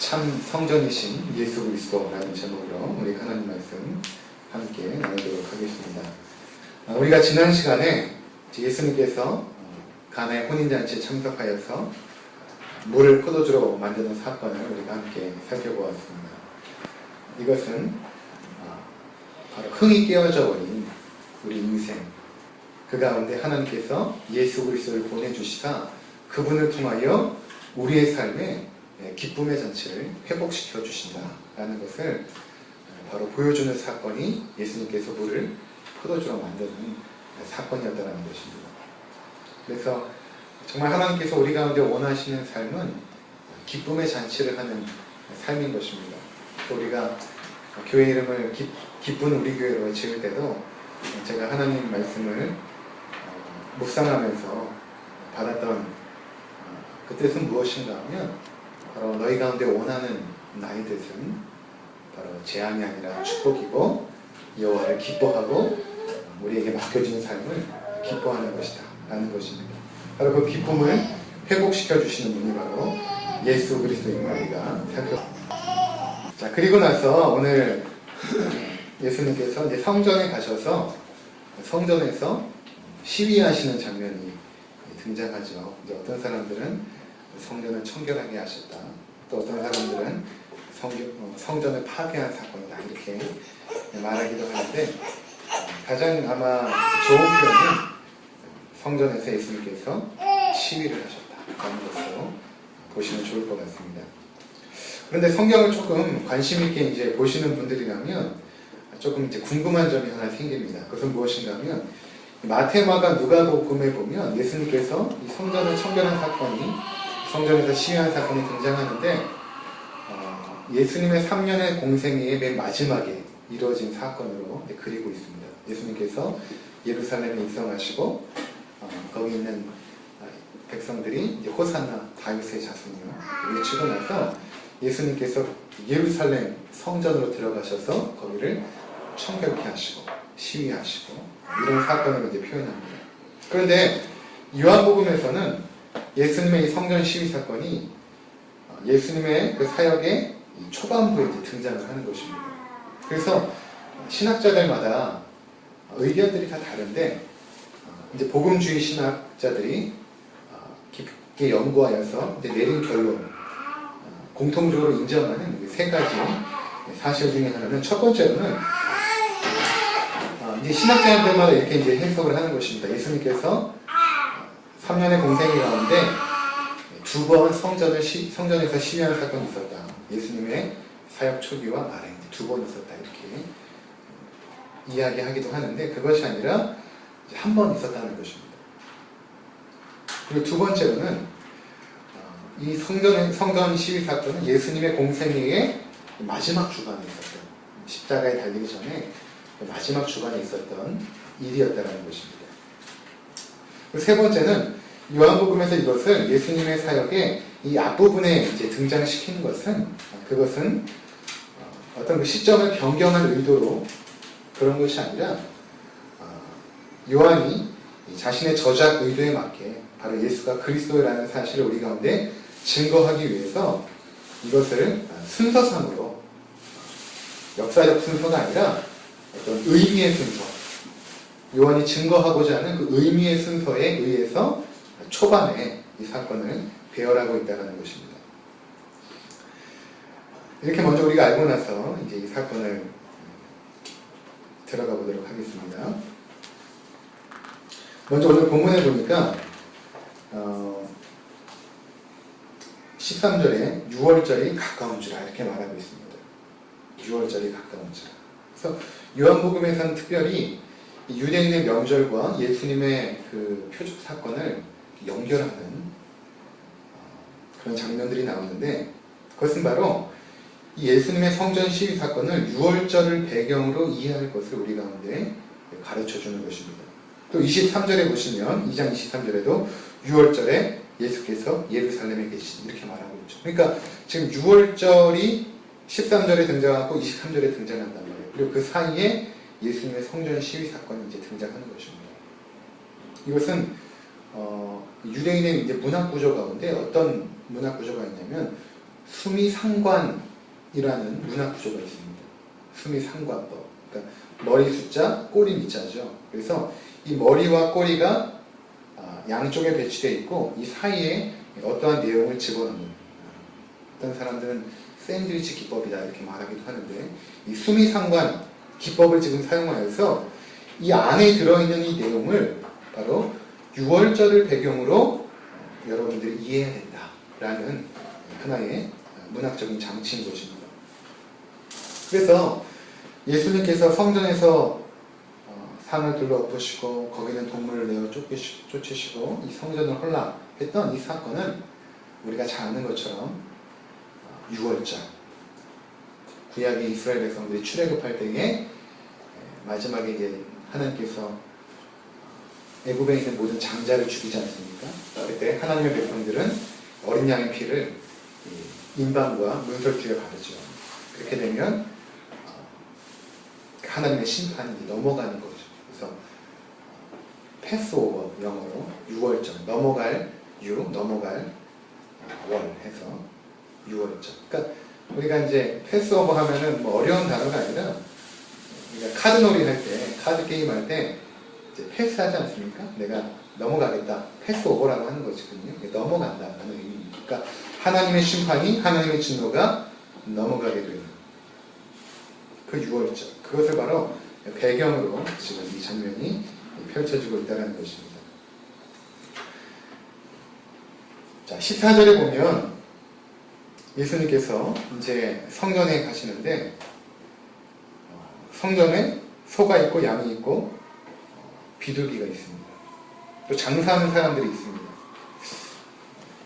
참 성전이신 예수 그리스도라는 제목으로 우리 하나님 말씀 함께 나누도록 하겠습니다. 우리가 지난 시간에 예수님께서 가나의 혼인잔치에 참석하여서 물을 포도주로 만드는 사건을 우리가 함께 살펴보았습니다. 이것은 바로 흥이 깨어져 버린 우리 인생, 그 가운데 하나님께서 예수 그리스도를 보내주시사 그분을 통하여 우리의 삶에 기쁨의 잔치를 회복시켜 주신다라는 것을 바로 보여주는 사건이 예수님께서 물을 포도주로 만드는 사건이었다는 것입니다. 그래서 정말 하나님께서 우리 가운데 원하시는 삶은 기쁨의 잔치를 하는 삶인 것입니다. 또 우리가 교회 이름을 기쁜 우리 교회로 지을 때도 제가 하나님 말씀을 묵상하면서 받았던 그 뜻은 무엇인가 하면 바로 너희 가운데 원하는 나의 뜻은 바로 재앙이 아니라 축복이고 여호와를 기뻐하고 우리에게 맡겨진 삶을 기뻐하는 것이다 라는 것입니다. 바로 그 기쁨을 회복시켜 주시는 분이 바로 예수 그리스도인 우리가 살펴봅니다. 자, 그리고 나서 오늘 예수님께서 이제 성전에 가셔서 성전에서 시위하시는 장면이 등장하죠. 이제 어떤 사람들은 성전을 청결하게 하셨다. 또 어떤 사람들은 성전을 파괴한 사건이다. 이렇게 말하기도 하는데 가장 아마 좋은 표현은 성전에서 예수님께서 시위를 하셨다라는 것으로 보시면 좋을 것 같습니다. 그런데 성경을 조금 관심 있게 이제 보시는 분들이라면 조금 이제 궁금한 점이 하나 생깁니다. 그것은 무엇인가 하면 마태, 마가, 누가복음에 보면 예수님께서 이 성전을 청결한 사건이 성전에서 시위한 사건이 등장하는데 예수님의 3년의 공생애의 맨 마지막에 이루어진 사건으로 그리고 있습니다. 예수님께서 예루살렘에 입성하시고 거기 있는 백성들이 이제 호산나 다윗의 자손이요 외치고 나서 예수님께서 예루살렘 성전으로 들어가셔서 거기를 청결케 하시고 시위하시고 이런 사건을 이제 표현합니다. 그런데 요한복음에서는 예수님의 이 성전 시위 사건이 예수님의 그 사역의 초반부에 이제 등장을 하는 것입니다. 그래서 신학자들마다 의견들이 다 다른데 이제 복음주의 신학자들이 깊게 연구하여서 이제 내린 결론, 공통적으로 인정하는 세 가지 사실 중에 하나는 첫 번째로는 이제 신학자들마다 이렇게 이제 해석을 하는 것입니다. 예수님께서 3년의 공생애 가운데 두 번 성전에서 시위하는 사건이 있었다. 예수님의 사역 초기와 말에 두 번 있었다. 이렇게 이야기하기도 하는데 그것이 아니라 한 번 있었다는 것입니다. 그리고 두 번째로는 이 성전 시위 사건은 예수님의 공생애의 마지막 주간에 있었던, 십자가에 달리기 전에 마지막 주간에 있었던 일이었다는 것입니다. 세 번째는 요한복음에서 이것을 예수님의 사역의 이 앞부분에 이제 등장시키는 것은 그것은 어떤 그 시점을 변경할 의도로 그런 것이 아니라 요한이 자신의 저작 의도에 맞게 바로 예수가 그리스도라는 사실을 우리 가운데 증거하기 위해서 이것을 순서상으로 역사적 순서가 아니라 어떤 의미의 순서, 요한이 증거하고자 하는 그 의미의 순서에 의해서 초반에 이 사건을 배열하고 있다는 것입니다. 이렇게 먼저 우리가 알고 나서 이제 이 사건을 들어가 보도록 하겠습니다. 먼저 오늘 본문에 보니까 13절에 6월절이 가까운 줄 이렇게 말하고 있습니다. 6월절이 가까운 줄. 그래서 요한복음에서는 특별히 유대인의 명절과 예수님의 그 표적 사건을 연결하는 그런 장면들이 나오는데 그것은 바로 이 예수님의 성전 시위 사건을 6월절을 배경으로 이해할 것을 우리 가운데 가르쳐 주는 것입니다. 또 23절에 보시면 2장 23절에도 6월절에 예수께서 예루살렘에 계신 이렇게 말하고 있죠. 그러니까 지금 6월절이 13절에 등장하고 23절에 등장한단 말이에요. 그리고 그 사이에 예수님의 성전 시위 사건이 이제 등장하는 것입니다. 이것은 유대인의 이제 문화 구조 가운데 어떤 문화 구조가 있냐면 수미상관이라는 문학 구조가 있습니다. 수미상관법. 그러니까 머리 숫자, 꼬리 밑자죠. 그래서 이 머리와 꼬리가 양쪽에 배치되어 있고 이 사이에 어떠한 내용을 집어넣는, 어떤 사람들은 샌드위치 기법이다 이렇게 말하기도 하는데, 이 수미상관 기법을 지금 사용하여서 이 안에 들어있는 이 내용을 바로 6월절을 배경으로 여러분들이 이해해야 된다라는 하나의 문학적인 장치인 것입니다. 그래서 예수님께서 성전에서 산을 둘러엎으시고 거기는 동물을 내어 쫓으시고 이 성전을 헐락했던 이 사건은 우리가 잘 아는 것처럼 6월절, 구약의 이스라엘 백성들이 출애굽할 때에 마지막에 이제 하나님께서 애굽에 있는 모든 장자를 죽이지 않습니까? 그때 하나님의 백성들은 어린 양의 피를 인방과 문설주에 바르죠. 그렇게 되면 하나님의 심판이 넘어가는 거죠. 그래서 패스오버, 영어로 6월절, 넘어갈 월 해서 6월절. 그러니까 우리가 이제 패스오버 하면은 뭐 어려운 단어가 아니라 우리가 카드놀이 할 때, 카드 게임 할 때 이제 패스하지 않습니까? 내가 넘어가겠다. 패스오버라고 하는 것이거든요. 넘어간다라는 의미입니다. 그러니까 하나님의 심판이, 하나님의 진노가 넘어가게 되는 그 6월절. 그것을 바로 배경으로 지금 이 장면이 펼쳐지고 있다는 것입니다. 자, 14절에 보면 예수님께서 이제 성전에 가시는데 성전에 소가 있고 양이 있고 비둘기가 있습니다. 또 장사하는 사람들이 있습니다.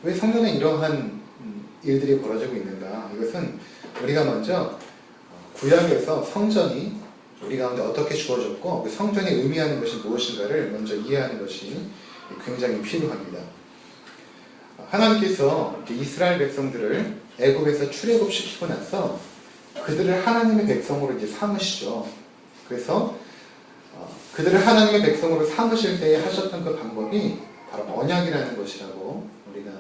왜 성전에 이러한 일들이 벌어지고 있는가? 이것은 우리가 먼저 구약에서 성전이 우리 가운데 어떻게 주어졌고 그 성전이 의미하는 것이 무엇인가를 먼저 이해하는 것이 굉장히 필요합니다. 하나님께서 이스라엘 백성들을 애굽에서 출애굽시키고 나서 그들을 하나님의 백성으로 이제 삼으시죠. 그래서 그들을 하나님의 백성으로 삼으실 때에 하셨던 그 방법이 바로 언약이라는 것이라고 우리가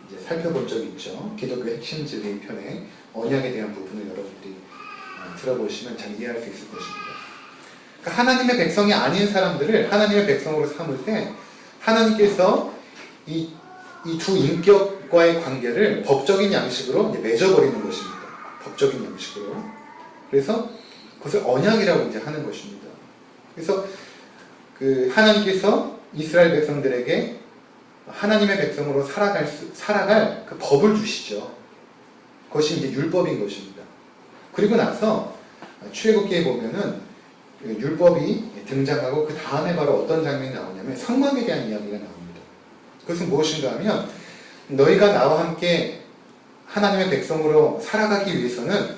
이제 살펴본 적이 있죠. 기독교 핵심지의 편에 언약에 대한 부분을 여러분들이 들어보시면 잘 이해할 수 있을 것입니다. 그러니까 하나님의 백성이 아닌 사람들을 하나님의 백성으로 삼을 때 하나님께서 이 두 인격과의 관계를 법적인 양식으로 이제 맺어버리는 것입니다. 법적인 양식으로. 그래서 그것을 언약이라고 이제 하는 것입니다. 그래서 그 하나님께서 이스라엘 백성들에게 하나님의 백성으로 살아갈 그 법을 주시죠. 그것이 이제 율법인 것입니다. 그리고 나서 출애굽기에 보면은 율법이 등장하고 그 다음에 바로 어떤 장면이 나오냐면 성막에 대한 이야기가 나옵니다. 그것은 무엇인가 하면 너희가 나와 함께 하나님의 백성으로 살아가기 위해서는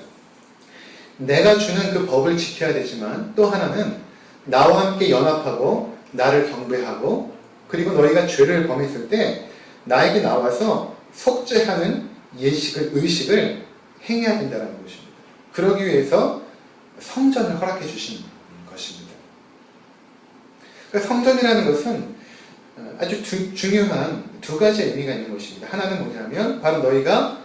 내가 주는 그 법을 지켜야 되지만 또 하나는 나와 함께 연합하고 나를 경배하고 그리고 너희가 죄를 범했을 때 나에게 나와서 속죄하는 의식을 행해야 된다는 것입니다. 그러기 위해서 성전을 허락해 주신 것입니다. 그러니까 성전이라는 것은 아주 중요한 두 가지 의미가 있는 것입니다. 하나는 뭐냐면 바로 너희가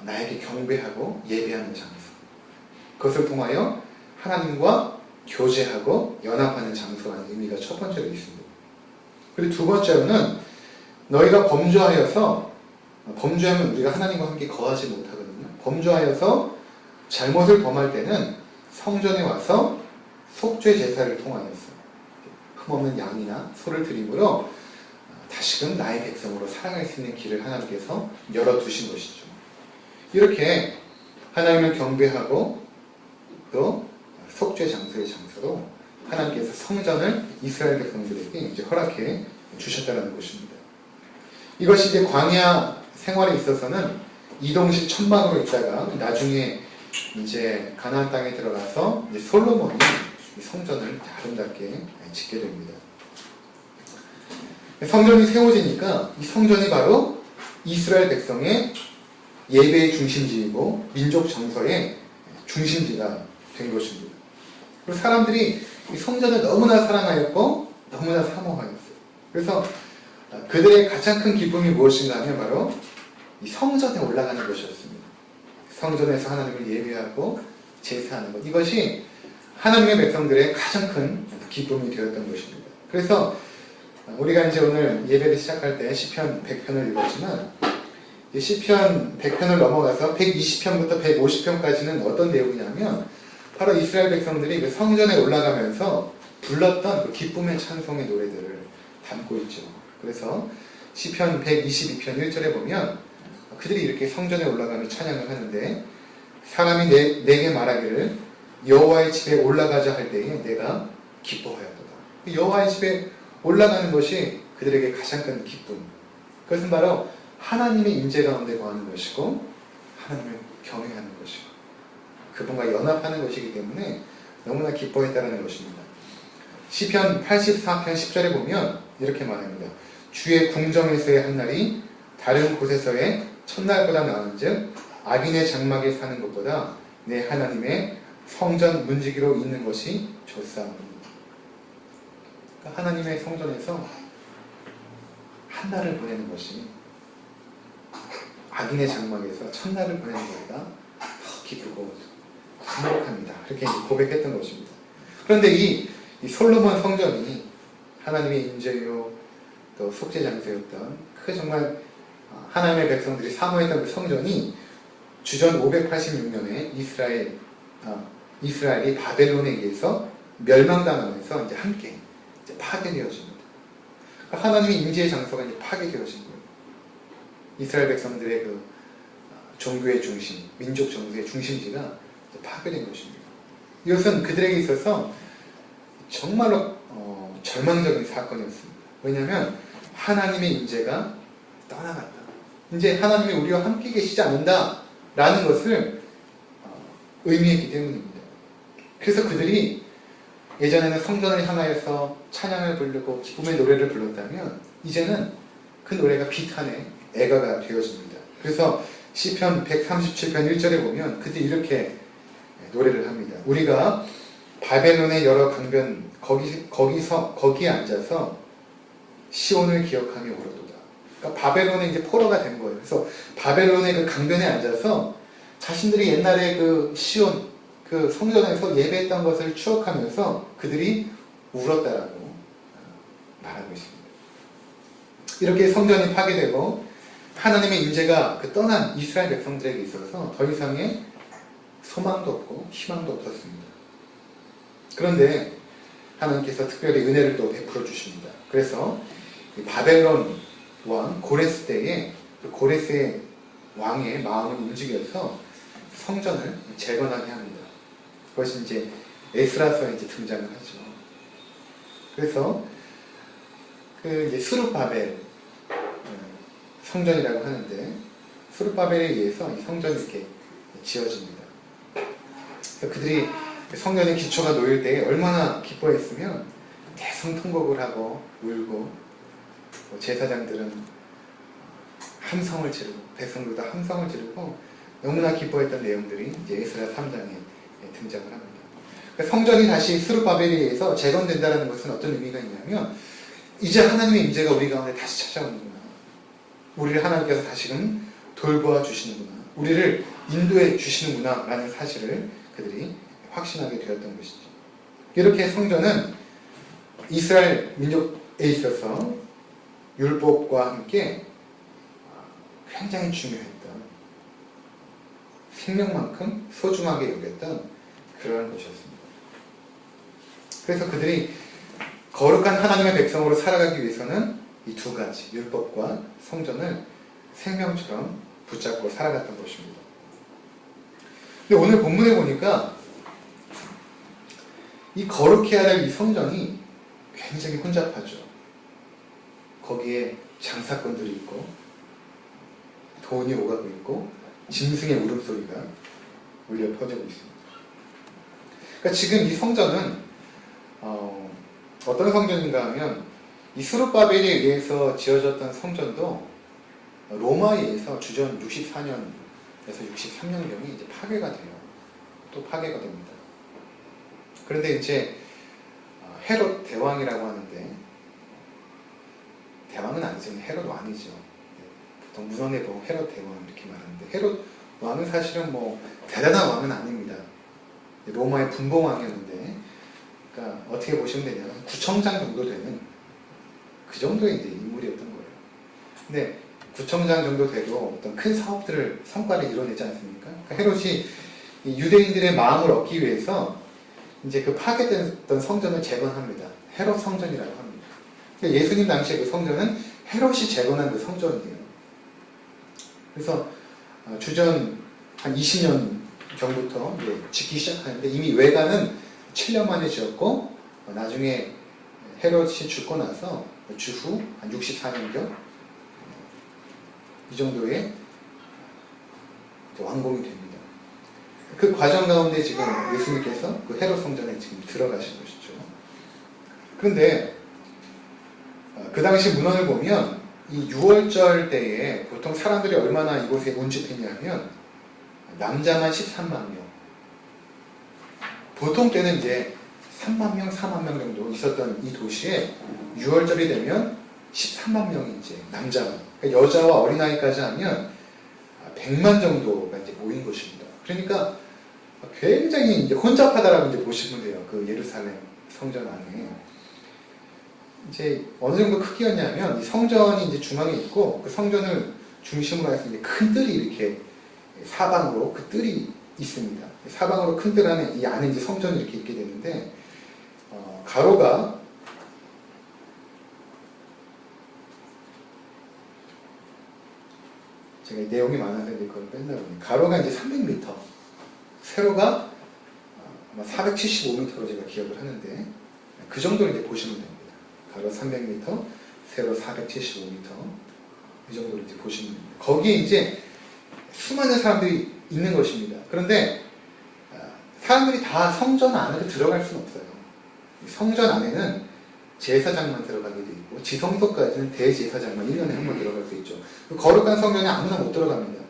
나에게 경배하고 예배하는 장소. 그것을 통하여 하나님과 교제하고 연합하는 장소라는 의미가 첫 번째로 있습니다. 그리고 두 번째로는 너희가 범죄하면 우리가 하나님과 함께 거하지 못하거든요. 범죄하여서 잘못을 범할 때는 성전에 와서 속죄 제사를 통하여서 흠없는 양이나 소를 드림으로 다시금 나의 백성으로 살아갈 수 있는 길을 하나님께서 열어두신 것이죠. 이렇게 하나님을 경배하고 또 속죄 장소의 장소로 하나님께서 성전을 이스라엘 백성들에게 이제 허락해 주셨다는 것입니다. 이것이 이제 광야 생활에 있어서는 이동식 천막으로 있다가 나중에 이제 가나안 땅에 들어가서 이제 솔로몬이 성전을 아름답게 짓게 됩니다. 성전이 세워지니까 이 성전이 바로 이스라엘 백성의 예배의 중심지이고 민족 정서의 중심지가 된 것입니다. 그리고 사람들이 이 성전을 너무나 사랑하였고 너무나 사모하였어요. 그래서 그들의 가장 큰 기쁨이 무엇인가 하면 바로 이 성전에 올라가는 것이었습니다. 성전에서 하나님을 예배하고 제사하는 것. 이것이 하나님의 백성들의 가장 큰 기쁨이 되었던 것입니다. 그래서 우리가 이제 오늘 예배를 시작할 때 시편 100편을 읽었지만 시편 100편을 넘어가서 120편부터 150편까지는 어떤 내용이냐면 바로 이스라엘 백성들이 그 성전에 올라가면서 불렀던 그 기쁨의 찬송의 노래들을 담고 있죠. 그래서 시편 122편 1절에 보면 그들이 이렇게 성전에 올라가며 찬양을 하는데 사람이 내게 말하기를 여호와의 집에 올라가자 할 때에 내가 기뻐하였도다. 여호와의 집에 올라가는 것이 그들에게 가장 큰 기쁨. 그것은 바로 하나님의 임재 가운데 거하는 것이고 하나님을 경외하는 것이고 그분과 연합하는 것이기 때문에 너무나 기뻐했다는 것입니다. 시편 84편 10절에 보면 이렇게 말합니다. 주의 궁정에서의 한 날이 다른 곳에서의 첫날보다 나은즉 악인의 장막에 사는 것보다 내 하나님의 성전 문지기로 있는 것이 좋사옵니다. 그러니까 하나님의 성전에서 한 날을 보내는 것이 악인의 장막에서 첫날을 보내는 것보다 더 기쁘고 행복합니다. 이렇게 고백했던 것입니다. 그런데 이 솔로몬 성전이 하나님의 임재요 또 속죄 장소였던 그 정말 하나님의 백성들이 사모했던 그 성전이 주전 586년에 이스라엘이 바벨론에 의해서 멸망당하면서 이제 함께 이제 파괴되어집니다. 그러니까 하나님의 임재의 장소가 이제 파괴되어진 거예요. 이스라엘 백성들의 그 종교의 중심, 민족 정서의 중심지가 파괴된 것입니다. 이것은 그들에게 있어서 정말로 절망적인 사건이었습니다. 왜냐하면 하나님의 임재가 떠나갔다. 이제 하나님이 우리와 함께 계시지 않는다라는 것을 의미했기 때문입니다. 그래서 그들이 예전에는 성전을 향하여서 찬양을 부르고 기쁨의 노래를 불렀다면 이제는 그 노래가 비탄의 애가가 되어집니다. 그래서 시편 137편 1절에 보면 그들이 이렇게 노래를 합니다. 우리가 바벨론의 여러 강변 거기에 앉아서 시온을 기억하며 울어도다. 그러니까 바벨론의 이제 포로가 된 거예요. 그래서 바벨론의 그 강변에 앉아서 자신들이 옛날에 그 시온 그 성전에서 예배했던 것을 추억하면서 그들이 울었다라고 말하고 있습니다. 이렇게 성전이 파괴되고 하나님의 임재가 그 떠난 이스라엘 백성들에게 있어서 더 이상의 소망도 없고 희망도 없었습니다. 그런데 하나님께서 특별히 은혜를 또 베풀어 주십니다. 그래서 바벨론 왕 고레스 때에 그 고레스의 왕의 마음을 움직여서 성전을 재건하게 합니다. 그것이 이제 에스라서에 이제 등장을 하죠. 그래서 그 이제 스룹바벨 성전이라고 하는데 스룹바벨에 의해서 이 성전이 이렇게 지어집니다. 그래서 그들이 성전의 기초가 놓일 때 얼마나 기뻐했으면 대성통곡을 하고 울고 제사장들은 함성을 지르고 백성들도 함성을 지르고 너무나 기뻐했던 내용들이 이제 에스라 3장에 등장을 합니다. 그러니까 성전이 다시 스룹바벨에 의해서 재건된다는 것은 어떤 의미가 있냐면 이제 하나님의 임재가 우리 가운데 다시 찾아오는구나. 우리를 하나님께서 다시금 돌보아 주시는구나. 우리를 인도해 주시는구나 라는 사실을 그들이 확신하게 되었던 것이죠. 이렇게 성전은 이스라엘 민족에 있어서 율법과 함께 굉장히 중요했던 생명만큼 소중하게 여겼던 그러한 것이었습니다. 그래서 그들이 거룩한 하나님의 백성으로 살아가기 위해서는 이 두 가지 율법과 성전을 생명처럼 붙잡고 살아갔던 것입니다. 근데 오늘 본문에 보니까 이 거룩해야 될 이 성전이 굉장히 혼잡하죠. 거기에 장사꾼들이 있고 돈이 오가고 있고 짐승의 울음소리가 울려 퍼지고 있습니다. 그러니까 지금 이 성전은 어떤 성전인가 하면 이 스룹바벨에 의해서 지어졌던 성전도 로마에 의해서 주전 64년에서 63년경에 이제 파괴가 돼요. 또 파괴가 됩니다. 그런데 이제 헤롯 대왕이라고 하는데 대왕은 아니지만 헤롯 왕이죠. 보통 문헌에 보면 헤롯 대왕 이렇게 말하는데 헤롯 왕은 사실은 뭐 대단한 왕은 아닙니다. 로마의 분봉왕이었는데, 그러니까 어떻게 보시면 되냐면 구청장 정도 되는 그 정도의 이제 인물이었던 거예요. 근데 구청장 정도 돼도 어떤 큰 사업들을 성과를 이뤄내지 않습니까? 그러니까 헤롯이 이 유대인들의 마음을 얻기 위해서 이제 그 파괴됐던 성전을 재건합니다. 헤롯 성전이라고 합니다. 그러니까 예수님 당시에 그 성전은 헤롯이 재건한 그 성전이에요. 그래서 주전 한 20년 전부터 이제 짓기 시작하는데 이미 외관은 7년 만에 지었고 나중에 헤롯이 죽고 나서 주후 한 64년경 이 정도의 완공이 됩니다. 그 과정 가운데 지금 예수님께서 그 헤롯 성전에 지금 들어가신 것이죠. 그런데 그 당시 문헌을 보면 이 6월절 때에 보통 사람들이 얼마나 이곳에 운집했냐면 남자만 13만 명, 보통 때는 이제 3만 명, 4만 명 정도 있었던 이 도시에 6월절이 되면 13만 명이 이제 남자만, 그러니까 여자와 어린아이까지 하면 100만 정도가 이제 모인 것입니다. 그러니까 굉장히 이제 혼잡하다라고 이제 보시면 돼요. 그 예루살렘 성전 안에. 이제 어느 정도 크기였냐면 이 성전이 이제 중앙에 있고 그 성전을 중심으로 해서 이제 큰 뜰이 이렇게 사방으로 그 뜰이 있습니다. 사방으로 큰 뜰 안에 이 안에 이제 성전이 이렇게 있게 되는데 가로가 제가 내용이 많아서 이제 그걸 뺀다 보니 가로가 이제 300m, 세로가 아마 475m로 제가 기억을 하는데 그 정도를 이제 보시면 됩니다. 가로 300m, 세로 475m 이 정도로 이제 보시면 됩니다. 거기에 이제 수많은 사람들이 있는 것입니다. 그런데 사람들이 다 성전 안으로 들어갈 수는 없어요. 성전 안에는 제사장만 들어가게 돼 있고 지성소까지는 대제사장만 1년에 한 번 들어갈 수 있죠. 그 거룩한 성전에 아무나 못 들어갑니다.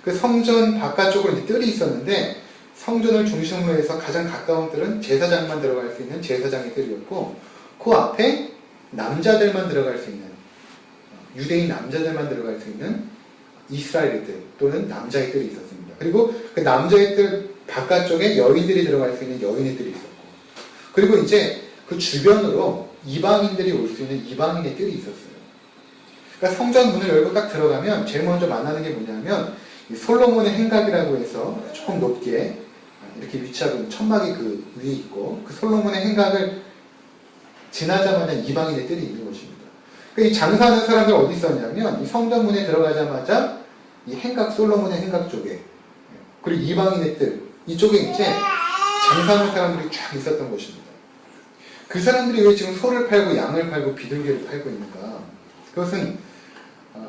그 성전 바깥쪽으로 이제 뜰이 있었는데 성전을 중심으로 해서 가장 가까운 뜰은 제사장만 들어갈 수 있는 제사장의 뜰이었고 그 앞에 남자들만 들어갈 수 있는 유대인 남자들만 들어갈 수 있는 이스라엘의 뜰 또는 남자의 뜰이 있었습니다. 그리고 그 남자의 뜰 바깥쪽에 여인들이 들어갈 수 있는 여인의 뜰이 있었고 그리고 이제 그 주변으로 이방인들이 올 수 있는 이방인의 뜰이 있었어요. 그러니까 성전 문을 열고 딱 들어가면 제일 먼저 만나는 게 뭐냐면 이 솔로몬의 행각이라고 해서 조금 높게 이렇게 위치하고 있는 천막이 그 위에 있고 그 솔로몬의 행각을 지나자마자 이방인의 뜰이 있는 것입니다. 그러니까 이 장사하는 사람들 어디 있었냐면 이 성전 문에 들어가자마자 이 행각 솔로몬의 행각 쪽에 그리고 이방인의 뜰 이쪽에 이제 장사하는 사람들이 쫙 있었던 것입니다. 그 사람들이 왜 지금 소를 팔고 양을 팔고 비둘기를 팔고 있는가? 그것은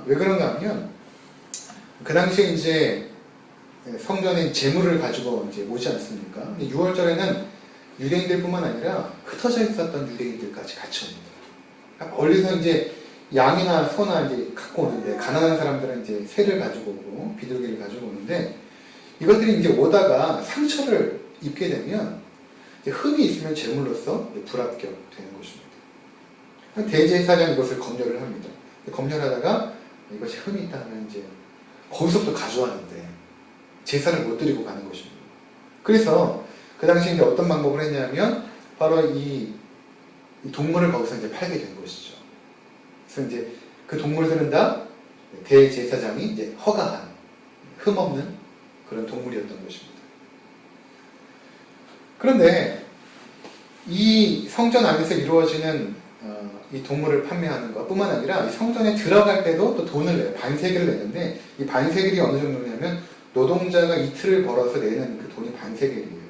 왜 그런가 하면 그 당시에 이제 성전에 재물을 가지고 이제 오지 않습니까? 근데 6월절에는 유대인들뿐만 아니라 흩어져 있었던 유대인들까지 같이 옵니다. 그러니까 멀리서 이제 양이나 소나 이제 갖고 오는데 가난한 사람들은 이제 새를 가지고 오고 비둘기를 가지고 오는데 이것들이 이제 오다가 상처를 입게 되면 흠이 있으면 제물로서 불합격되는 것입니다. 대제사장이 이것을 검열을 합니다. 검열하다가 이것이 흠이 있다 하면 이제 거기서부터 가져왔는데 제사를 못 드리고 가는 것입니다. 그래서 그 당시에 이제 어떤 방법을 했냐면 바로 이 동물을 거기서 이제 팔게 된 것이죠. 그래서 이제 그 동물들은 다 대제사장이 이제 허가한 흠 없는 그런 동물이었던 것입니다. 그런데 이 성전 안에서 이루어지는 이 동물을 판매하는 것 뿐만 아니라 이 성전에 들어갈 때도 또 돈을 내요. 반세겔을 내는데 이 반세겔이 어느 정도냐면 노동자가 이틀을 벌어서 내는 그 돈이 반세겔이에요.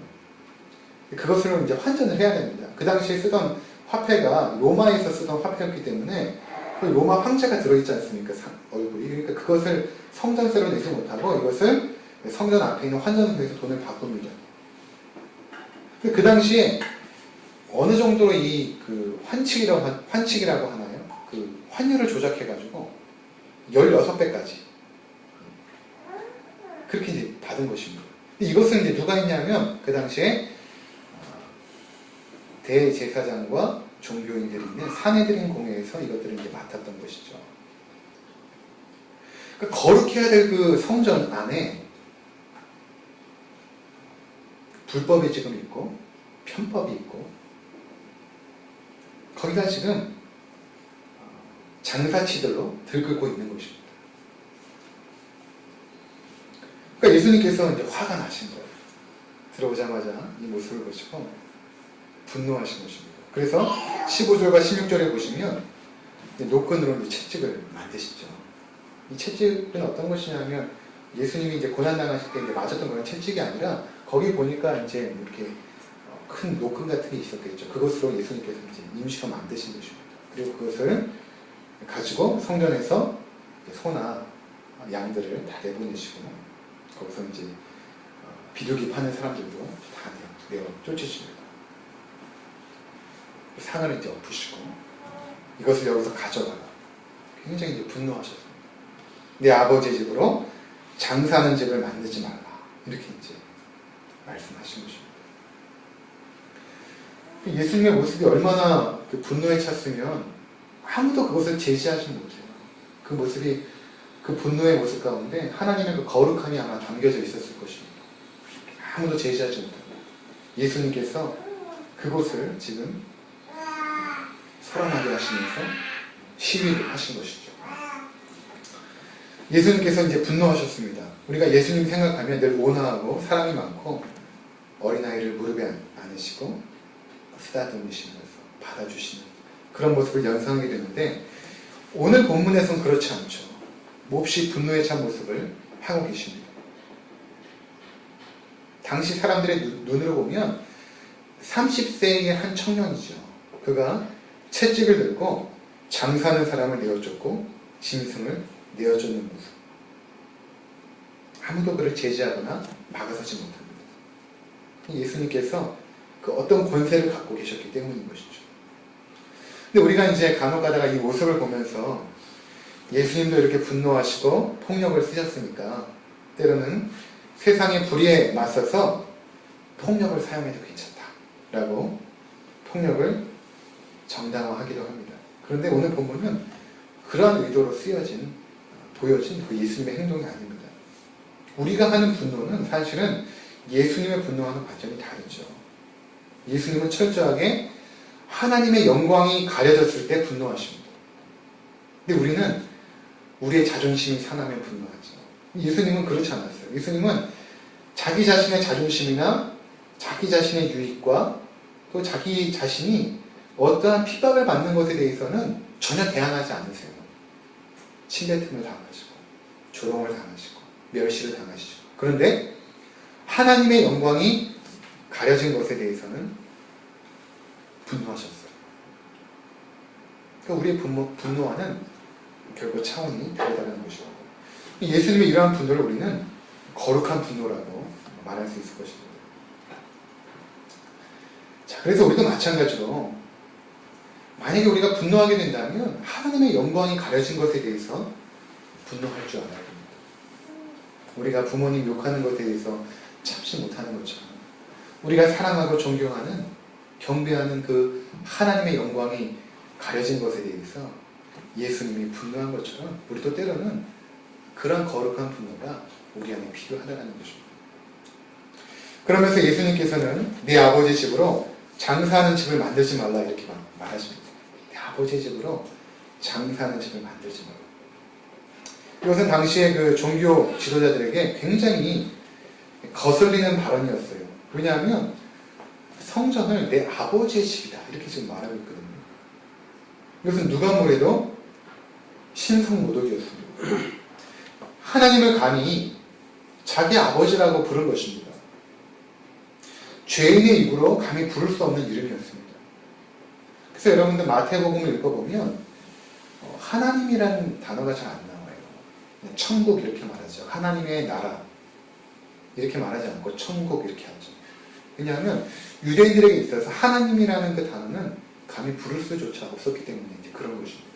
그것을 이제 환전을 해야 됩니다. 그 당시에 쓰던 화폐가 로마에서 쓰던 화폐였기 때문에 그 로마 황제가 들어있지 않습니까? 얼굴이. 그러니까 그것을 성전세로 내지 못하고 이것을 성전 앞에 있는 환전소에서 돈을 바꿉니다. 그 당시에 어느 정도 이 그 환칙이라고 하나요? 그 환율을 조작해가지고 16배까지 그렇게 이제 받은 것입니다. 근데 이것을 이제 누가 했냐면 그 당시에 대제사장과 종교인들이 있는 사내들인 공회에서 이것들을 이제 맡았던 것이죠. 그러니까 거룩해야 될 그 성전 안에 불법이 지금 있고 편법이 있고 거기다 지금 장사치들로 들끓고 있는 것입니다. 그러니까 예수님께서 이제 화가 나신 거예요. 들어오자마자 이 모습을 보시고 분노하신 것입니다. 그래서 15절과 16절에 보시면 노끈으로 이제 채찍을 만드시죠. 이 채찍은 어떤 것이냐면 예수님이 이제 고난당하실 때 이제 맞았던 그런 채찍이 아니라 거기 보니까 이제 이렇게 큰 노끈 같은 게 있었겠죠. 그것으로 예수님께서 이제 임시로 만드신 것입니다. 그리고 그것을 가지고 성전에서 소나 양들을 다 내보내시고 거기서 이제 비둘기 파는 사람들도 다 내어 쫓으십니다. 상을 이제 엎으시고 이것을 여기서 가져가라. 굉장히 이제 분노하셨습니다. 내 아버지의 집으로 장사하는 집을 만들지 말라. 이렇게 이제 말씀하신 것입니다. 예수님의 모습이 얼마나 그 분노에 찼으면 아무도 그것을 제지하지 못해요. 그 모습이 그 분노의 모습 가운데 하나님의 그 거룩함이 아마 담겨져 있었을 것입니다. 아무도 제지하지 못하고 예수님께서 그곳을 지금 소란하게 하시면서 시위를 하신 것이죠. 예수님께서 이제 분노하셨습니다. 우리가 예수님 생각하면 늘 온화하고 사랑이 많고 어린아이를 무릎에 안으시고 쓰다듬으시면서 받아주시는 그런 모습을 연상하게 되는데 오늘 본문에서는 그렇지 않죠. 몹시 분노에 찬 모습을 하고 계십니다. 당시 사람들의 눈으로 보면 30세의 한 청년이죠. 그가 채찍을 들고 장사하는 사람을 내어쫓고 짐승을 내어쫓는 모습. 아무도 그를 제지하거나 막아서지 못합니다. 예수님께서 그 어떤 권세를 갖고 계셨기 때문인 것이죠. 근데 우리가 이제 간혹 가다가 이 모습을 보면서 예수님도 이렇게 분노하시고 폭력을 쓰셨으니까 때로는 세상의 불의에 맞서서 폭력을 사용해도 괜찮다라고 폭력을 정당화하기도 합니다. 그런데 오늘 본문은 그러한 의도로 보여진 그 예수님의 행동이 아닙니다. 우리가 하는 분노는 사실은 예수님의 분노하는 관점이 다르죠. 예수님은 철저하게 하나님의 영광이 가려졌을 때 분노하십니다. 근데 우리는 우리의 자존심이 상하면 분노하죠. 예수님은 그렇지 않았어요. 예수님은 자기 자신의 자존심이나 자기 자신의 유익과 또 자기 자신이 어떠한 핍박을 받는 것에 대해서는 전혀 대항하지 않으세요. 침뱉음을 당하시고 조롱을 당하시고 멸시를 당하시고 그런데 하나님의 영광이 가려진 것에 대해서는 분노하셨어요. 그러니까 우리의 분노와는 결국 차원이 다르다는 것이고 예수님의 이러한 분노를 우리는 거룩한 분노라고 말할 수 있을 것입니다. 자, 그래서 우리도 마찬가지로 만약에 우리가 분노하게 된다면 하나님의 영광이 가려진 것에 대해서 분노할 줄 알아야 됩니다. 우리가 부모님 욕하는 것에 대해서 참지 못하는 것처럼 우리가 사랑하고 존경하는 경배하는 그 하나님의 영광이 가려진 것에 대해서 예수님이 분노한 것처럼 우리도 때로는 그런 거룩한 분노가 우리 안에 필요하다는 것입니다. 그러면서 예수님께서는 내 아버지 집으로 장사하는 집을 만들지 말라 이렇게 말하십니다. 내 아버지 집으로 장사하는 집을 만들지 말라. 이것은 당시의 그 종교 지도자들에게 굉장히 거슬리는 발언이었어요. 왜냐하면 성전을 내 아버지의 집이다 이렇게 지금 말하고 있거든요. 이것은 누가 뭐래도 신성모독이었습니다. 하나님을 감히 자기 아버지라고 부른 것입니다. 죄인의 입으로 감히 부를 수 없는 이름이었습니다. 그래서 여러분들 마태복음을 읽어보면 하나님이라는 단어가 잘 안 나와요. 천국 이렇게 말하죠. 하나님의 나라 이렇게 말하지 않고 천국 이렇게 하죠. 왜냐하면 유대인들에게 있어서 하나님이라는 그 단어는 감히 부를 수조차 없었기 때문에 이제 그런 것입니다.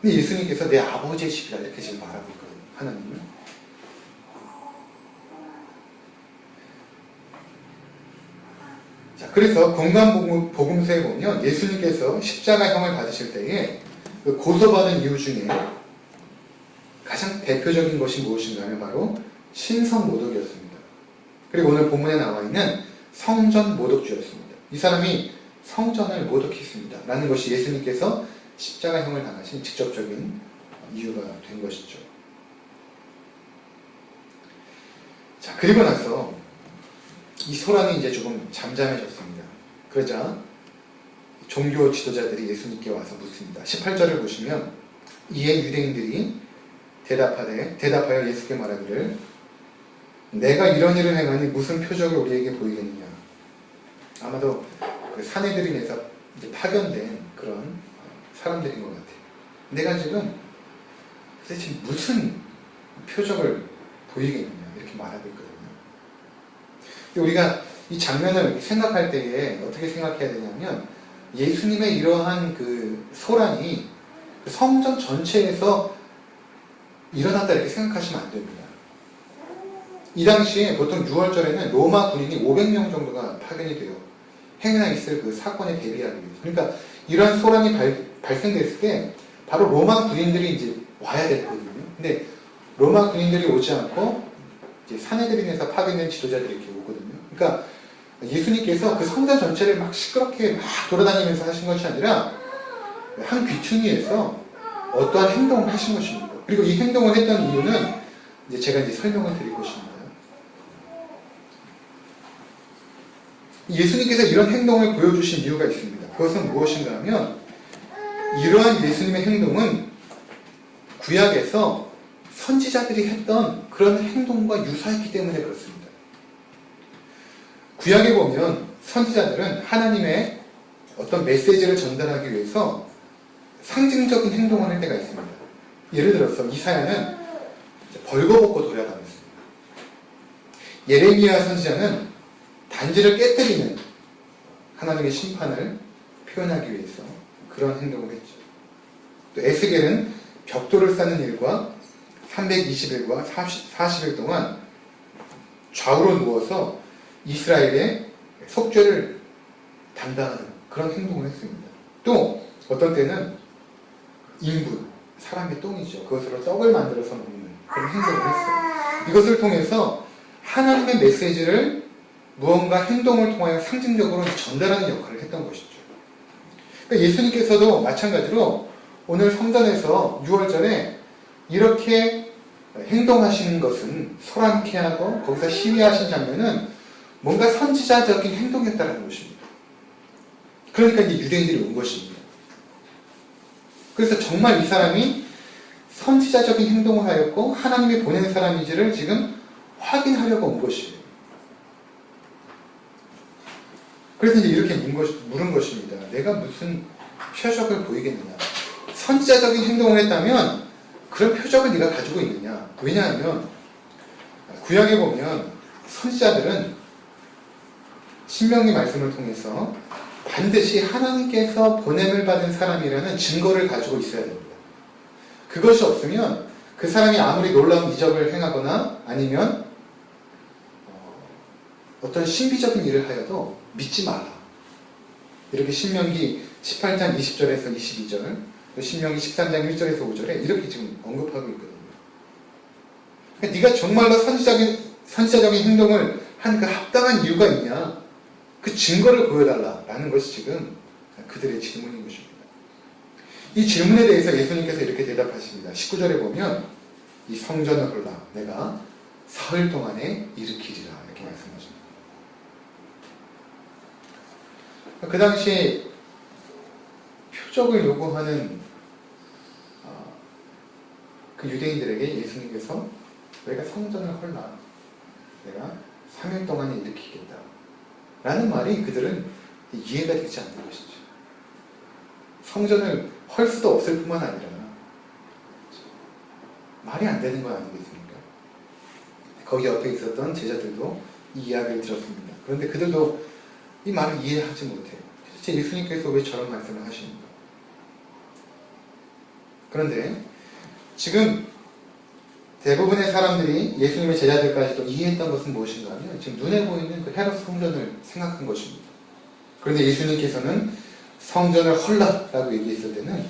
근데 예수님께서 내 아버지의 집이라 이렇게 지금 말하고 있거든요. 하나님을. 자, 그래서 건강복음서에 보면 예수님께서 십자가형을 받으실 때에 그 고소받은 이유 중에 가장 대표적인 것이 무엇인가 하면 바로 신성모독이었습니다. 그리고 오늘 본문에 나와 있는 성전모독주였습니다. 이 사람이 성전을 모독했습니다. 라는 것이 예수님께서 십자가형을 당하신 직접적인 이유가 된 것이죠. 자, 그리고 나서 이 소란이 이제 조금 잠잠해졌습니다. 그러자 종교 지도자들이 예수님께 와서 묻습니다. 18절을 보시면 이에 유대인들이 대답하여 예수께 말하기를 내가 이런 일을 행하니 무슨 표적을 우리에게 보이겠느냐. 아마도 그 사내들인에서 이제 파견된 그런 사람들인 것 같아요. 내가 지금 도대체 무슨 표적을 보이겠느냐 이렇게 말하고 있거든요. 우리가 이 장면을 생각할 때에 어떻게 생각해야 되냐면 예수님의 이러한 그 소란이 성전 전체에서 일어났다 이렇게 생각하시면 안 됩니다. 이 당시에 보통 6월절에는 로마 군인이 500명 정도가 파견이 돼요. 행해나 있을 그 사건에 대비하기 위해서. 그러니까 이러한 소란이 발생됐을 때 바로 로마 군인들이 이제 와야 되거든요. 근데 로마 군인들이 오지 않고 이제 사내들인에서 파견된 지도자들이 이렇게 오거든요. 그러니까 예수님께서 그 성전 전체를 막 시끄럽게 막 돌아다니면서 하신 것이 아니라 한 귀퉁이에서 어떠한 행동을 하신 것입니다. 그리고 이 행동을 했던 이유는 이제 제가 이제 설명을 드릴 것입니다. 예수님께서 이런 행동을 보여주신 이유가 있습니다. 그것은 무엇인가 하면 이러한 예수님의 행동은 구약에서 선지자들이 했던 그런 행동과 유사했기 때문에 그렇습니다. 구약에 보면 선지자들은 하나님의 어떤 메시지를 전달하기 위해서 상징적인 행동을 할 때가 있습니다. 예를 들어서 이사야는 벌거벗고 돌아다녔습니다. 예레미야 선지자는 단지를 깨뜨리는 하나님의 심판을 표현하기 위해서 그런 행동을 했죠. 또 에스겔은 벽돌을 쌓는 일과 320일과 40일 동안 좌우로 누워서 이스라엘의 속죄를 담당하는 그런 행동을 했습니다. 또 어떤 때는 인분, 사람의 똥이죠. 그것으로 떡을 만들어서 먹는 그런 행동을 했어요. 이것을 통해서 하나님의 메시지를 무언가 행동을 통하여 상징적으로 전달하는 역할을 했던 것이죠. 그러니까 예수님께서도 마찬가지로 오늘 성전에서 6월절에 이렇게 행동하시는 것은 소란케 하고 거기서 시위하신 장면은 뭔가 선지자적인 행동이었다는 것입니다. 그러니까 이제 유대인들이 온 것입니다. 그래서 정말 이 사람이 선지자적인 행동을 하였고 하나님이 보낸 사람인지를 지금 확인하려고 온 것이에요. 그래서 이제 이렇게 물은 것입니다. 내가 무슨 표적을 보이겠느냐. 선지자적인 행동을 했다면 그런 표적을 네가 가지고 있느냐. 왜냐하면 구약에 보면 선지자들은 신명기 말씀을 통해서 반드시 하나님께서 보냄을 받은 사람이라는 증거를 가지고 있어야 됩니다. 그것이 없으면 그 사람이 아무리 놀라운 이적을 행하거나 아니면 어떤 신비적인 일을 하여도 믿지 마라. 이렇게 신명기 18장 20절에서 22절, 신명기 13장 1절에서 5절에 이렇게 지금 언급하고 있거든요. 그러니까 네가 정말로 선지자적인 행동을 한 그 합당한 이유가 있냐? 그 증거를 보여달라라는 것이 지금 그들의 질문인 것입니다. 이 질문에 대해서 예수님께서 이렇게 대답하십니다. 19절에 보면 이 성전을 홀라 내가 사흘 동안에 일으키리라 이렇게 말씀하십니다. 그 당시에 표적을 요구하는 그 유대인들에게 예수님께서 내가 성전을 헐라 내가 3일 동안에 일으키겠다 라는 말이 그들은 이해가 되지 않는 것이죠. 성전을 헐 수도 없을 뿐만 아니라 말이 안 되는 거 아니겠습니까? 거기 옆에 있었던 제자들도 이 이야기를 들었습니다. 그런데 그들도 이 말을 이해하지 못해요. 도대체 예수님께서 왜 저런 말씀을 하시는가? 그런데 지금 대부분의 사람들이 예수님의 제자들까지도 이해했던 것은 무엇인가 하면 지금 눈에 보이는 그 헤롯 성전을 생각한 것입니다. 그런데 예수님께서는 성전을 헐라라고 얘기했을 때는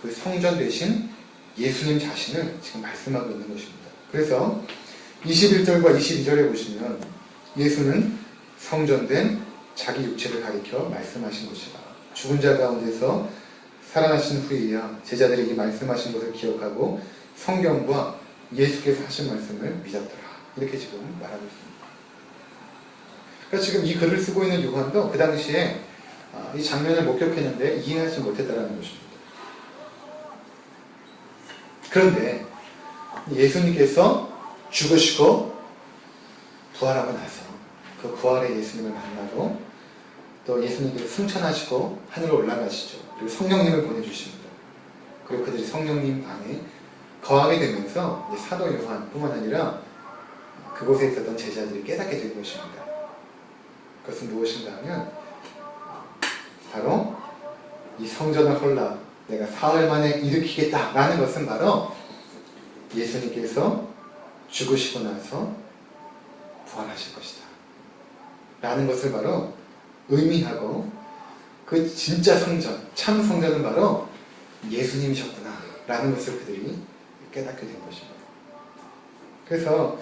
그 성전 되신 예수님 자신을 지금 말씀하고 있는 것입니다. 그래서 21절과 22절에 보시면 예수는 성전된 자기 육체를 가리켜 말씀하신 것이다. 죽은 자 가운데서 살아나신 후에야 제자들에게 말씀하신 것을 기억하고 성경과 예수께서 하신 말씀을 믿었더라. 이렇게 지금 말하고 있습니다. 그러니까 지금 이 글을 쓰고 있는 요한도 그 당시에 이 장면을 목격했는데 이해하지 못했다는 것입니다. 그런데 예수님께서 죽으시고 부활하고 나서 그 부활의 예수님을 만나고 또 예수님께서 승천하시고 하늘로 올라가시죠. 그리고 성령님을 보내주십니다. 그리고 그들이 성령님 안에 거하게 되면서 사도 요한뿐만 아니라 그곳에 있었던 제자들이 깨닫게 된 것입니다. 그것은 무엇인가 하면 바로 이 성전을 헐라 내가 사흘 만에 일으키겠다라는 것은 바로 예수님께서 죽으시고 나서 부활하실 것이다 라는 것을 바로 의미하고 그 진짜 성전, 참 성전은 바로 예수님이셨구나 라는 것을 그들이 깨닫게 된 것입니다. 그래서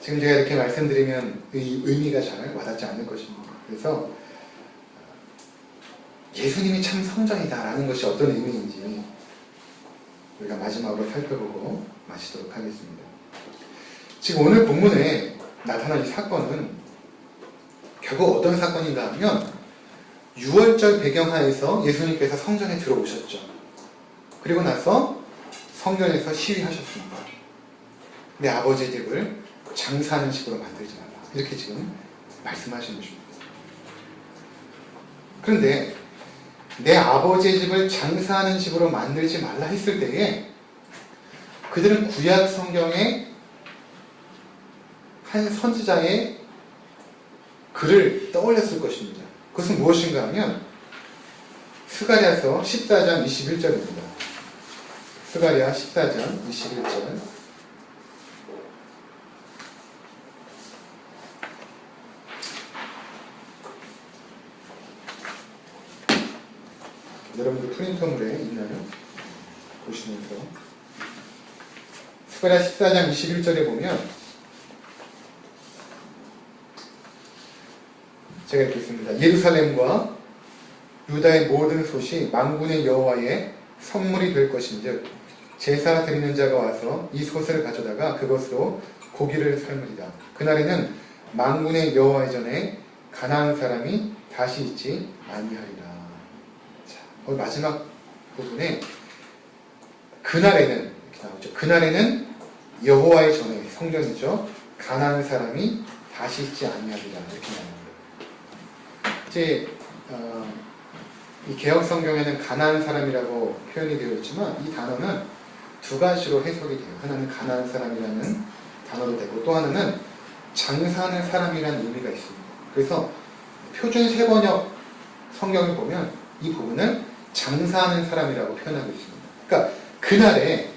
지금 제가 이렇게 말씀드리면 이 의미가 잘 와닿지 않을 것입니다. 그래서 예수님이 참 성전이다 라는 것이 어떤 의미인지 우리가 마지막으로 살펴보고 마치도록 하겠습니다. 지금 오늘 본문에 나타난 이 사건은 결국 어떤 사건인가 하면 6월절 배경하에서 예수님께서 성전에 들어오셨죠. 그리고 나서 성전에서 시위하셨습니다. 내 아버지 집을 장사하는 식으로 만들지 말라. 이렇게 지금 말씀하신 것입니다. 그런데 내 아버지의 집을 장사하는 식으로 만들지 말라 했을 때에 그들은 구약 성경의 한 선지자의 글을 떠올렸을 것입니다. 그것은 무엇인가 하면 스가랴서 14장 21절입니다. 스가랴 14장 21절 여러분들 프린터물에 있나요? 보시면서 스가랴 14장 21절에 보면 제가 이렇게 있습니다. 예루살렘과 유다의 모든 솥이 만군의 여호와의 선물이 될 것인즉 제사 드리는 자가 와서 이 솥을 가져다가 그것으로 고기를 삶으리라. 그날에는 만군의 여호와의 전에 가나안 사람이 다시 있지 아니하리라. 자, 마지막 부분에 그날에는 이렇게 나오죠. 그날에는 여호와의 전에 성전이죠. 가나안 사람이 다시 있지 아니하리라. 이렇게 나옵니다. 이제 이 개역 성경에는 가나안 사람이라고 표현이 되어 있지만 이 단어는 두 가지로 해석이 돼요. 하나는 가나안 사람이라는 단어도 되고 또 하나는 장사하는 사람이라는 의미가 있습니다. 그래서 표준 세번역 성경을 보면 이 부분을 장사하는 사람이라고 표현하고 있습니다. 그러니까 그날이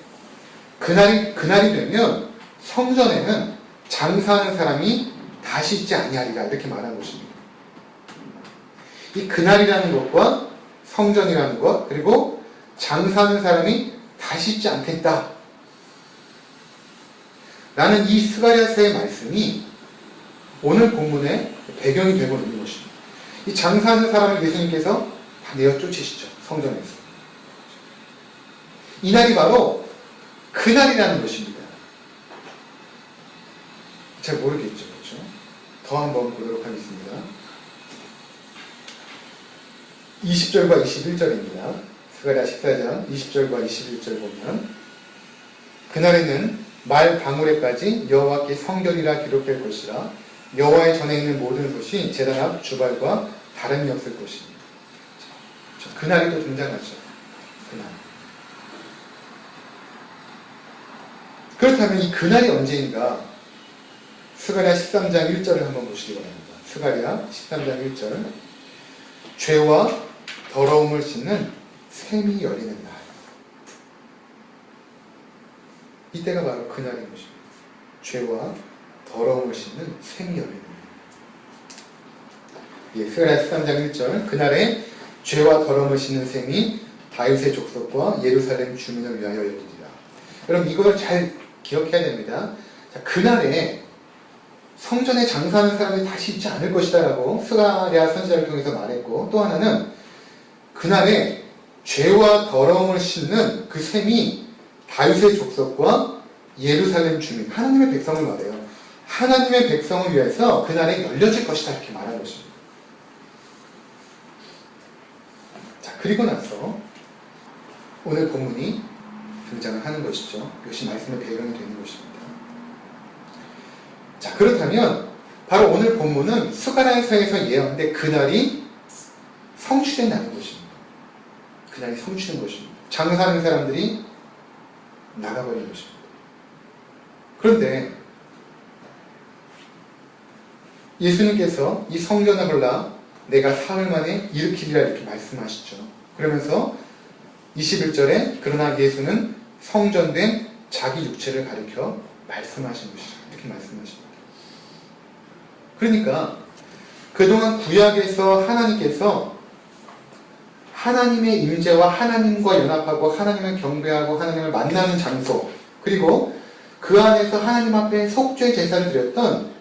되면 성전에는 장사하는 사람이 다시 있지 아니하리라 이렇게 말한 것입니다. 이 그날이라는 것과 성전이라는 것 그리고 장사하는 사람이 다시 있지 않겠다 라는 이 스가랴서의 말씀이 오늘 본문의 배경이 되고 있는 것입니다. 이 장사하는 사람을 예수님께서 다 내어 쫓으시죠. 성전에서. 이날이 바로 그날이라는 것입니다. 잘 모르겠죠. 그렇죠? 더 한번 보도록 하겠습니다. 20절과 21절입니다. 스가랴 14장 20절과 21절 보면 그날에는 말 방울에까지 여호와께 성결이라 기록될 것이라 여호와의 전에 있는 모든 솥이 제단 앞 주발과 다름이 없을 것입니다. 그날이 또 등장하죠. 그날. 그렇다면 이 그날이 언제인가? 스가랴 13장 1절을 한번 보시기 바랍니다. 스가랴 13장 1절 죄와 더러움을 씻는 샘이 열리는 날. 이때가 바로 그날인 것입니다. 죄와 더러움을 씻는 샘이 열리는 날. 예, 스가랴 13장 1절 그날에 죄와 더러움을 씻는 샘이 다윗의 족속과 예루살렘 주민을 위하여 열리리라. 여러분 이걸 잘 기억해야 됩니다. 자, 그날에 성전에 장사하는 사람이 다시 있지 않을 것이다 라고 스가랴 선지자를 통해서 말했고, 또 하나는 그날에 죄와 더러움을 씻는 그 셈이 다윗의 족속과 예루살렘 주민, 하나님의 백성을 말해요. 하나님의 백성을 위해서 그날에 열려질 것이다 이렇게 말한 것입니다. 자, 그리고 나서 오늘 본문이 등장을 하는 것이죠. 이것이 말씀의 배경이 되는 것입니다. 자, 그렇다면 바로 오늘 본문은 스가랴서에서 예언된 그날이 성취된다는 것입니다. 그날이 성취된 것입니다. 장사하는 사람들이 나가버린 것입니다. 그런데 예수님께서 이 성전을 헐라 내가 사흘 만에 일으키리라 이렇게 말씀하시죠. 그러면서 21절에 그러나 예수는 성전된 자기 육체를 가리켜 말씀하신 것이죠. 이렇게 말씀하십니다. 그러니까 그동안 구약에서 하나님께서 하나님의 임재와 하나님과 연합하고 하나님을 경배하고 하나님을 만나는 장소, 그리고 그 안에서 하나님 앞에 속죄 제사를 드렸던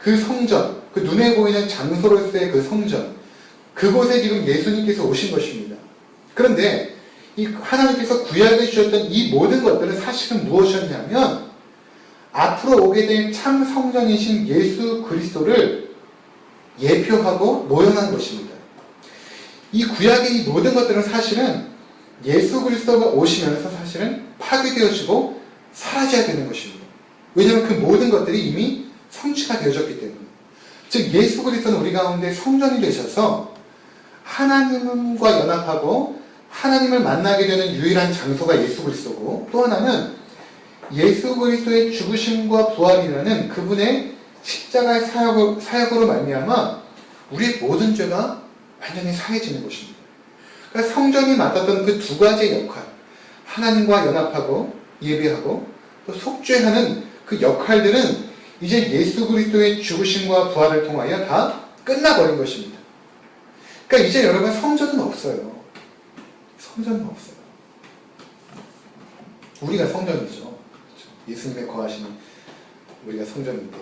그 성전, 그 눈에 보이는 장소로서의 그 성전, 그곳에 지금 예수님께서 오신 것입니다. 그런데 이 하나님께서 구약에 주셨던 이 모든 것들은 사실은 무엇이었냐면 앞으로 오게 될 참 성전이신 예수 그리스도를 예표하고 노연한 것입니다. 이 구약의 이 모든 것들은 사실은 예수 그리스도가 오시면서 사실은 파괴되어지고 사라져야 되는 것입니다. 왜냐하면 그 모든 것들이 이미 성취가 되어졌기 때문에. 즉 예수 그리스도는 우리 가운데 성전이 되셔서 하나님과 연합하고 하나님을 만나게 되는 유일한 장소가 예수 그리스도고, 또 하나는 예수 그리스도의 죽으심과 부활이라는 그분의 십자가의 사역으로 말미암아 우리의 모든 죄가 완전히 사해지는 것입니다. 그러니까 성전이 맡았던 그 두 가지의 역할, 하나님과 연합하고 예배하고 또 속죄하는 그 역할들은 이제 예수 그리스도의 죽으심과 부활을 통하여 다 끝나버린 것입니다. 그러니까 이제 여러분 성전은 없어요. 성전은 없어요. 우리가 성전이죠. 그렇죠? 예수님의 거하시는 우리가 성전인데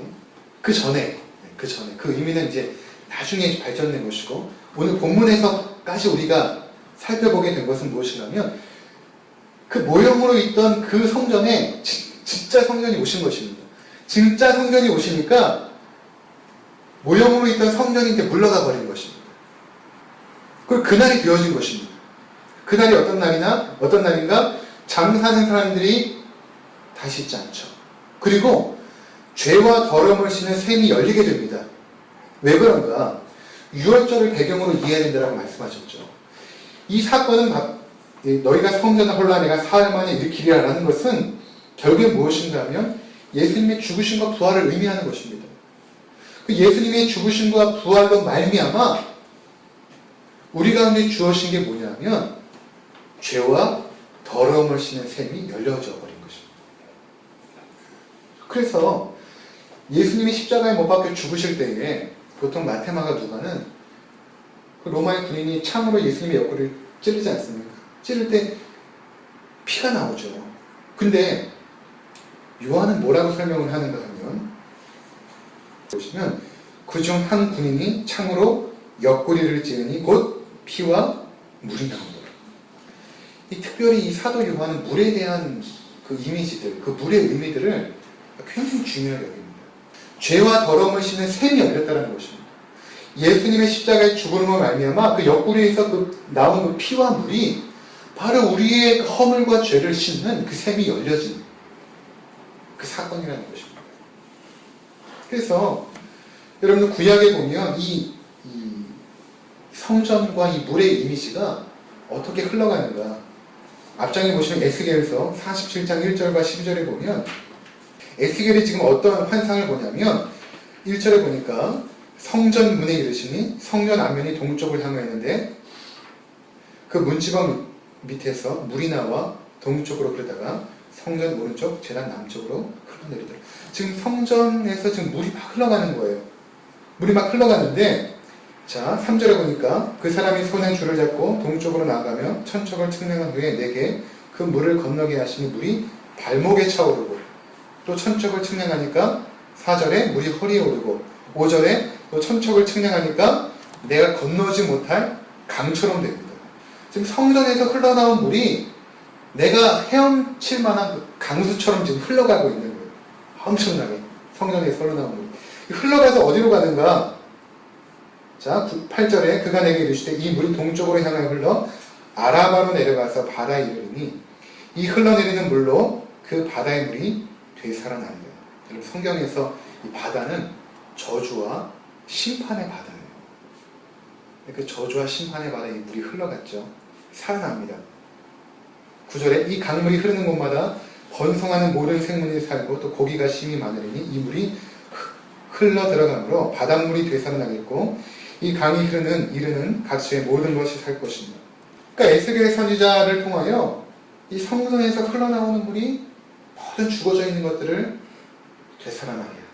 그 전에 그 의미는 이제 나중에 발전된 것이고, 오늘 본문에서까지 우리가 살펴보게 된 것은 무엇이냐면 그 모형으로 있던 그 성전에 진짜 성전이 오신 것입니다. 진짜 성전이 오시니까 모형으로 있던 성전이 이제 물러가 버린 것입니다. 그리고 그날이 되어진 것입니다. 그날이 어떤 날인가? 장사하는 사람들이 다시 있지 않죠. 그리고 죄와 더러움을 씻는 셈이 열리게 됩니다. 왜 그런가? 6월절을 배경으로 이해해야 된다고 말씀하셨죠. 이 사건은 너희가 성전을 헐라 내가 사흘 만에 일으키리라는 것은 결국에 무엇인가 하면 예수님의 죽으심과 부활을 의미하는 것입니다. 그 예수님의 죽으심과 부활로 말미암아 우리 가운데 주어진 게 뭐냐면 죄와 더러움을 씻는 셈이 열려져 버린 것입니다. 그래서 예수님이 십자가에 못 박혀 죽으실 때에 보통 마테마가 누가는 그 로마의 군인이 참으로 예수님의 옆구리를 찌르지 않습니까? 찌를 때 피가 나오죠. 근데 요한은 뭐라고 설명을 하는가 하면 보시면 그중 한 군인이 창으로 옆구리를 찌르니 곧 피와 물이 나오더라. 특별히 이 사도 요한은 물에 대한 그 이미지들, 그 물의 의미들을 굉장히 중요하게 여깁니다. 죄와 더러움을 씻는 셈이 열렸다는 것입니다. 예수님의 십자가의 죽음으로 말미암아 그 옆구리에서 나온 그 피와 물이 바로 우리의 허물과 죄를 씻는 그 셈이 열려진 그 사건이라는 것입니다. 그래서 여러분들 구약에 보면 이 성전과 이 물의 이미지가 어떻게 흘러가는가, 앞장에 보시면 에스겔서 47장 1절과 12절에 보면 에스겔이 지금 어떤 환상을 보냐면 1절에 보니까 성전 문에 이르시니 성전 앞면이 동쪽을 향하였는데 그 문지방 밑에서 물이 나와 동쪽으로 흐르다가 성전 오른쪽 제단 남쪽으로 흘러내리더라. 지금 성전에서 지금 물이 막 흘러가는 거예요. 물이 막 흘러가는데 자, 3절에 보니까 그 사람이 손에 줄을 잡고 동쪽으로 나가며 천척을 측량한 후에 내게 그 물을 건너게 하시니 물이 발목에 차오르고, 또 천척을 측량하니까 4절에 물이 허리에 오르고, 5절에 또 천척을 측량하니까 내가 건너지 못할 강처럼 됩니다. 지금 성전에서 흘러나온 물이 내가 헤엄칠 만한 그 강수처럼 지금 흘러가고 있는 거예요. 엄청나게 성전에서 흘러나온 물이 흘러가서 어디로 가는가? 자, 8절에 그가 내게 이르시되 이 물이 동쪽으로 향하여 흘러 아라바로 내려가서 바다에 이르니 이 흘러내리는 물로 그 바다의 물이 되살아나리라. 여러분, 성경에서 이 바다는 저주와 심판의 바다예요. 그 저주와 심판의 바다에 이 물이 흘러갔죠. 살아납니다. 9절에 이 강물이 흐르는 곳마다 번성하는 모든 생물이 살고 또 고기가 심히 많으리니 이 물이 흘러 들어가므로 바닷물이 되살아나겠고 이 강이 이르는 각지의 모든 것이 살 것입니다. 그러니까 에스겔 선지자를 통하여 이 성전에서 흘러나오는 물이 모든 죽어져 있는 것들을 되살아나게 해요.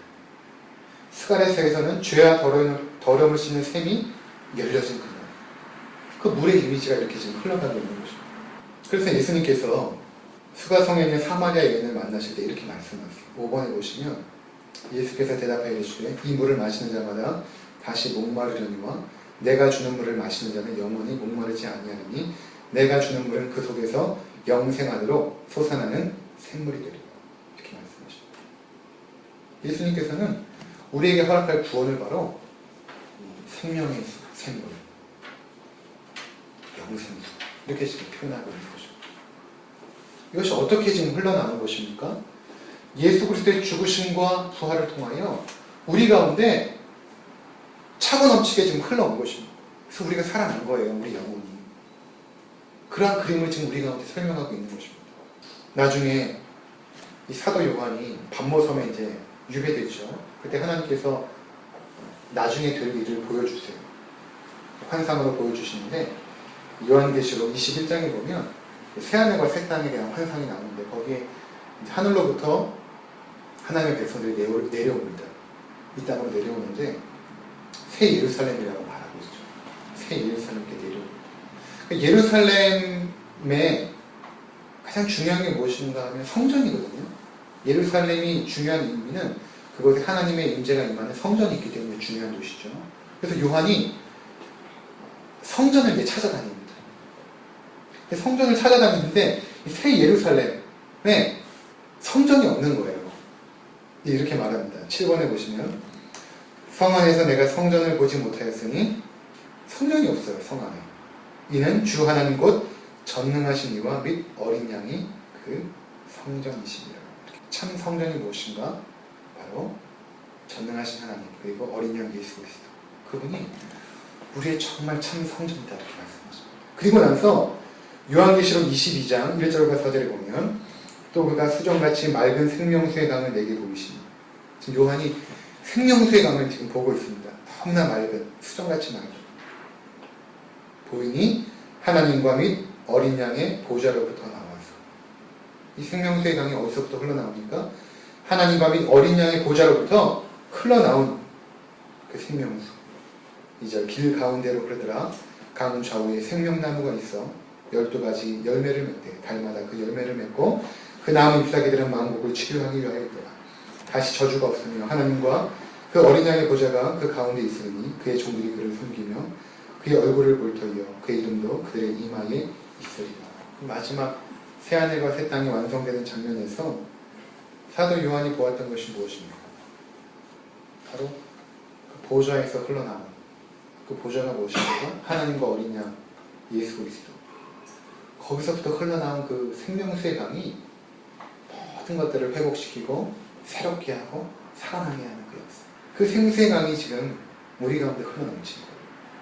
스가랴서에서는 죄와 더러움을 씻는 샘이 열려진 그날. 그 물의 이미지가 이렇게 지금 흘러가고 있는 것입니다. 그래서 예수님께서 수가성에 있는 사마리아 여인을 만나실 때 이렇게 말씀하세요. 5번에 보시면 예수께서 대답하여 이르시되 이 물을 마시는 자마다 다시 목마르려니와 내가 주는 물을 마시는 자는 영원히 목마르지 아니하리니 내가 주는 물은 그 속에서 영생하도록 솟아나는 샘물이 되리라. 이렇게 말씀하십니다. 예수님께서는 우리에게 허락할 구원을 바로 생명의 샘물, 영생수 이렇게 지금 표현하고 있는 거죠. 이것이 어떻게 지금 흘러나오는 것입니까? 예수 그리스도의 죽으심과 부활을 통하여 우리 가운데 차고 넘치게 지금 흘러온 것입니다. 그래서 우리가 살아난 거예요. 우리 영혼이. 그러한 그림을 지금 우리 가운데 설명하고 있는 것입니다. 나중에 이 사도 요한이 반모섬에 이제 유배되죠. 그때 하나님께서 나중에 될 일을 보여주세요. 환상으로 보여주시는데 요한계시록 21장에 보면 새하늘과 새 땅에 대한 환상이 나오는데 거기에 하늘로부터 하나님의 백성들이 내려옵니다. 이 땅으로 내려오는데 새 예루살렘이라고 말하고 있죠. 새 예루살렘께 내려옵니다. 예루살렘의 가장 중요한 게 무엇인가 하면 성전이거든요. 예루살렘이 중요한 의미는 그곳에 하나님의 임재가 임하는 성전이 있기 때문에 중요한 도시죠. 그래서 요한이 성전을 이제 찾아다닙니다. 성전을 찾아다니는데 새 예루살렘에 성전이 없는 거예요. 이렇게 말합니다. 7번에 보시면 성 안에서 내가 성전을 보지 못하였으니 성전이 없어요. 성 안에. 이는 주 하나님 곧 전능하신 이와 및 어린 양이 그 성전이시니라. 참 성전이 무엇인가? 바로 전능하신 하나님 그리고 어린 양 예수 그리스도. 그분이 우리의 정말 참 성전이다 이렇게 말씀하십니다. 그리고 나서 요한계시록 22장 1절과 4절에 보면 또 그가 수정같이 맑은 생명수의 강을 내게 보이시니 지금 요한이 생명수의 강을 지금 보고 있습니다. 너무나 맑은 수정같이 맑은 보이니 하나님과 및 어린 양의 보좌로부터 나와서 이 생명수의 강이 어디서부터 흘러나옵니까? 하나님과 및 어린 양의 보좌로부터 흘러나온 그 생명수. 2절 길 가운데로 흐르더라. 강은 좌우에 생명나무가 있어 12가지 열매를 맺되 달마다 그 열매를 맺고 그 나무 잎사귀들은 만국을 치료하기 위하여 있더라. 다시 저주가 없으며 하나님과 그 어린 양의 보좌가 그 가운데 있으니 그의 종들이 그를 섬기며 그의 얼굴을 볼 터이여 그의 이름도 그들의 이마에 있으리라. 마지막 새하늘과 새 땅이 완성되는 장면에서 사도 요한이 보았던 것이 무엇입니까? 바로 그 보좌에서 흘러나온 그 보좌가 무엇입니까? 하나님과 어린 양 예수 그리스도. 거기서부터 흘러나온 그 생명수의 강이 모든 것들을 회복시키고 새롭게 하고 살아나게 하는 그 역사. 그 생수의 강이 지금 우리 가운데 흘러넘치는 거예요.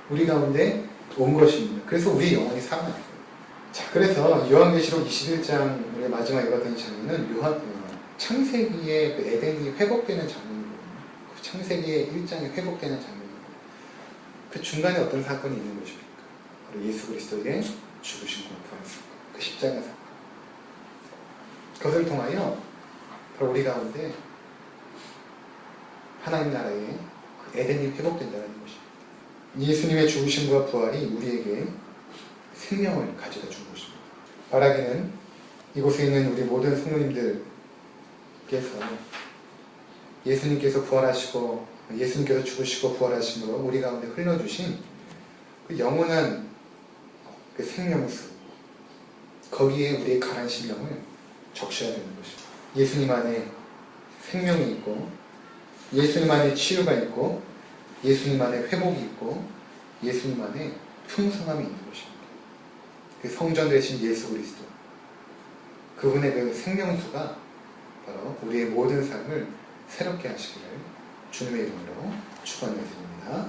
우리 가운데 온 것입니다. 그래서 우리 영혼이 살아나는 거예요. 자, 그래서 요한계시록 21장의 마지막에 봤던 장면은 창세기의 그 에덴이 회복되는 장면이거든요. 그 창세기의 1장이 회복되는 장면이거든요. 그 중간에 어떤 사건이 있는 것입니까? 바로 예수 그리스도의 죽으심과 부활 사건, 그 십자가 사건. 그것을 통하여 바로 우리 가운데 하나님 나라의 그 에덴이 회복된다는 것입니다. 예수님의 죽으심과 부활이 우리에게 생명을 가져다 준 것입니다. 바라기는 이곳에 있는 우리 모든 성도님들께서 예수님께서 부활하시고 예수님께서 죽으시고 부활하심으로 우리 가운데 흘러주신 그 영원한 그 생명수, 거기에 우리의 가난 심령을 적셔야 되는 것입니다. 예수님 안에 생명이 있고, 예수님 안에 치유가 있고, 예수님 안에 회복이 있고, 예수님 안에 풍성함이 있는 것입니다. 그 성전 되신 예수 그리스도, 그분의 그 생명수가 바로 우리의 모든 삶을 새롭게 하시기를 주님의 이름으로 축원드립니다.